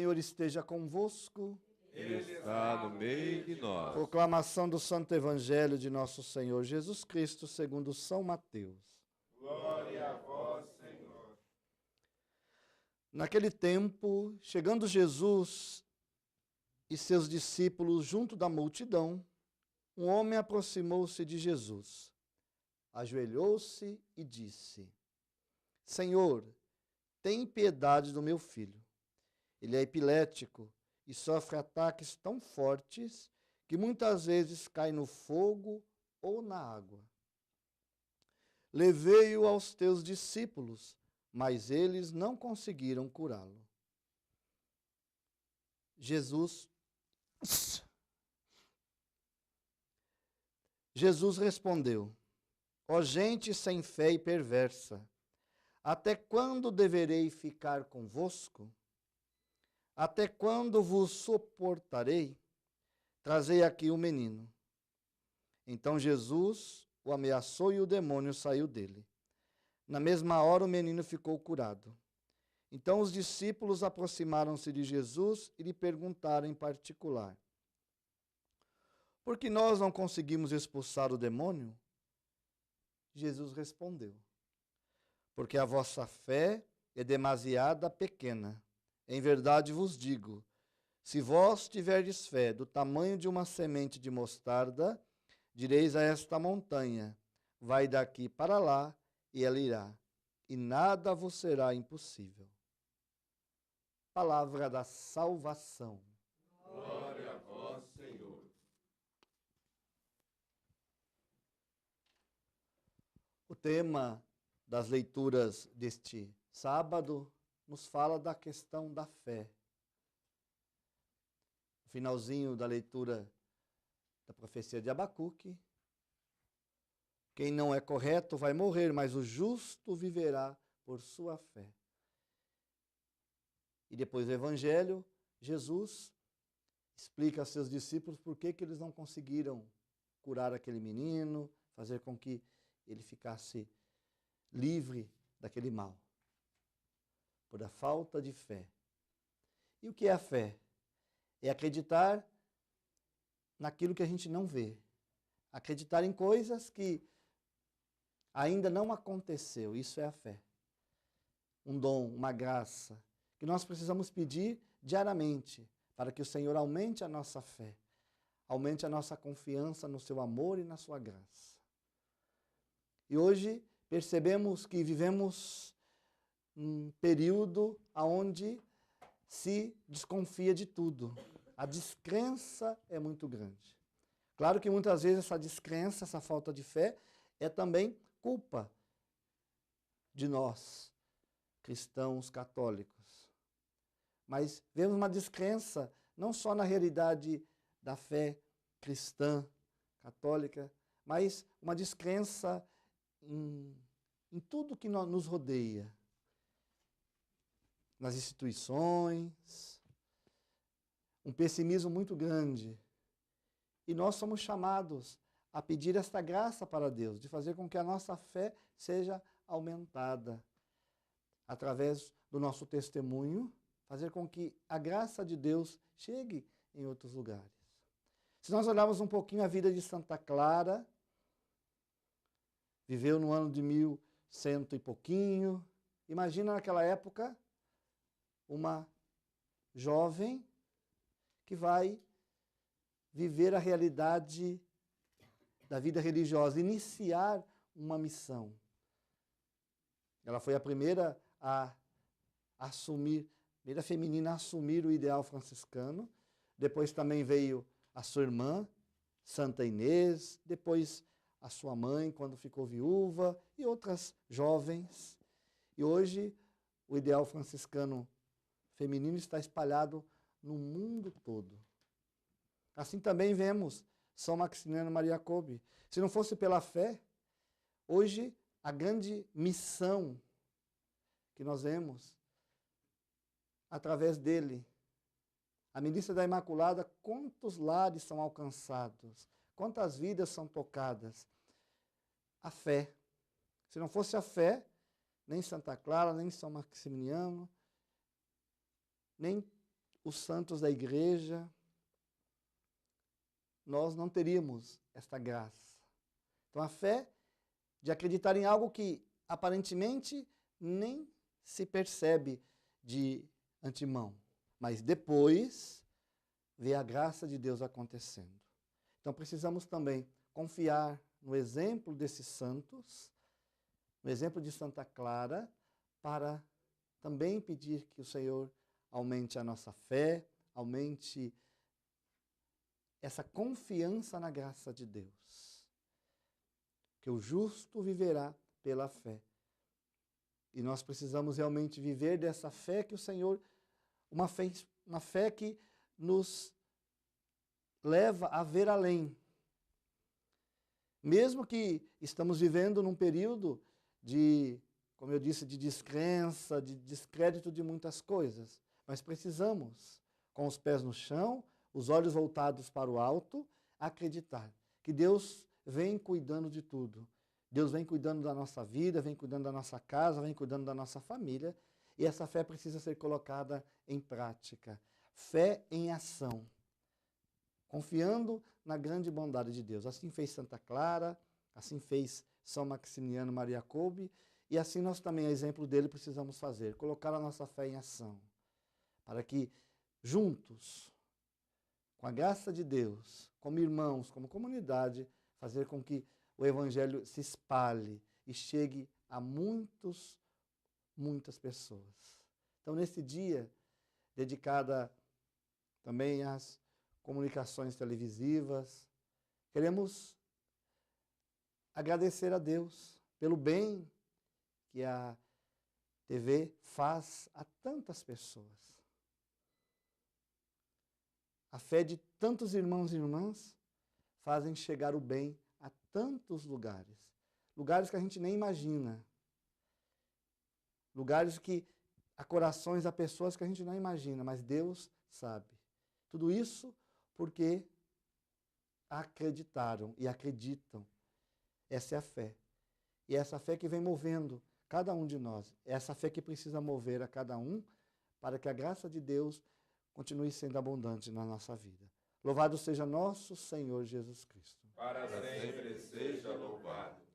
Senhor esteja convosco. Ele está no meio de nós. Proclamação do Santo Evangelho de nosso Senhor Jesus Cristo, segundo São Mateus. Glória a vós, Senhor. Naquele tempo, chegando Jesus e seus discípulos junto da multidão, um homem aproximou-se de Jesus, ajoelhou-se e disse: Senhor, tem piedade do meu filho. Ele é epilético e sofre ataques tão fortes que muitas vezes cai no fogo ou na água. Levei-o aos teus discípulos, mas eles não conseguiram curá-lo. Jesus respondeu: Ó gente sem fé e perversa, até quando deverei ficar convosco? Até quando vos suportarei? Trazei aqui o menino. Então Jesus o ameaçou e o demônio saiu dele. Na mesma hora o menino ficou curado. Então os discípulos aproximaram-se de Jesus e lhe perguntaram em particular: Por que nós não conseguimos expulsar o demônio? Jesus respondeu: Porque a vossa fé é demasiada pequena. Em verdade vos digo, se vós tiverdes fé do tamanho de uma semente de mostarda, direis a esta montanha, vai daqui para lá, e ela irá, e nada vos será impossível. Palavra da salvação. Glória a vós, Senhor. O tema das leituras deste sábado nos fala da questão da fé. No finalzinho da leitura da profecia de Abacuque, quem não é correto vai morrer, mas o justo viverá por sua fé. E depois do Evangelho, Jesus explica aos seus discípulos por que eles não conseguiram curar aquele menino, fazer com que ele ficasse livre daquele mal, por a falta de fé. E o que é a fé? É acreditar naquilo que a gente não vê. Acreditar em coisas que ainda não aconteceu. Isso é a fé. Um dom, uma graça, que nós precisamos pedir diariamente, para que o Senhor aumente a nossa fé, aumente a nossa confiança no seu amor e na sua graça. E hoje percebemos que vivemos um período onde se desconfia de tudo. A descrença é muito grande. Claro que muitas vezes essa descrença, essa falta de fé, é também culpa de nós, cristãos católicos. Mas vemos uma descrença não só na realidade da fé cristã, católica, mas uma descrença em tudo que nos rodeia. Nas instituições, um pessimismo muito grande. E nós somos chamados a pedir esta graça para Deus, de fazer com que a nossa fé seja aumentada através do nosso testemunho, fazer com que a graça de Deus chegue em outros lugares. Se nós olharmos um pouquinho a vida de Santa Clara, viveu no ano de 1100 e pouquinho, imagina naquela época uma jovem que vai viver a realidade da vida religiosa, iniciar uma missão. Ela foi a primeira a assumir, a primeira feminina a assumir o ideal franciscano. Depois também veio a sua irmã, Santa Inês, depois a sua mãe, quando ficou viúva, e outras jovens. E hoje o ideal franciscano feminino está espalhado no mundo todo. Assim também vemos São Maximiliano Maria Kolbe. Se não fosse pela fé, hoje a grande missão que nós vemos através dele, a Milícia da Imaculada, quantos lares são alcançados, quantas vidas são tocadas. A fé. Se não fosse a fé, nem Santa Clara, nem São Maximiliano, nem os santos da igreja, nós não teríamos esta graça. Então a fé de acreditar em algo que aparentemente nem se percebe de antemão, mas depois vê a graça de Deus acontecendo. Então precisamos também confiar no exemplo desses santos, no exemplo de Santa Clara, para também pedir que o Senhor aumente a nossa fé, aumente essa confiança na graça de Deus. Que o justo viverá pela fé. E nós precisamos realmente viver dessa fé que o Senhor, uma fé que nos leva a ver além. Mesmo que estamos vivendo num período de, como eu disse, de descrença, de descrédito de muitas coisas, mas precisamos, com os pés no chão, os olhos voltados para o alto, acreditar que Deus vem cuidando de tudo. Deus vem cuidando da nossa vida, vem cuidando da nossa casa, vem cuidando da nossa família, e essa fé precisa ser colocada em prática. Fé em ação, confiando na grande bondade de Deus. Assim fez Santa Clara, assim fez São Maximiano Maria Kolbe, e assim nós também, a exemplo dele, precisamos fazer, colocar a nossa fé em ação, para que juntos, com a graça de Deus, como irmãos, como comunidade, fazer com que o Evangelho se espalhe e chegue a muitas pessoas. Então, nesse dia, dedicada também às comunicações televisivas, queremos agradecer a Deus pelo bem que a TV faz a tantas pessoas. A fé de tantos irmãos e irmãs fazem chegar o bem a tantos lugares. Lugares que a gente nem imagina. Lugares que há corações, há pessoas que a gente não imagina, mas Deus sabe. Tudo isso porque acreditaram e acreditam. Essa é a fé. E é essa fé que vem movendo cada um de nós. É essa fé que precisa mover a cada um para que a graça de Deus continue sendo abundante na nossa vida. Louvado seja nosso Senhor Jesus Cristo. Para sempre seja louvado.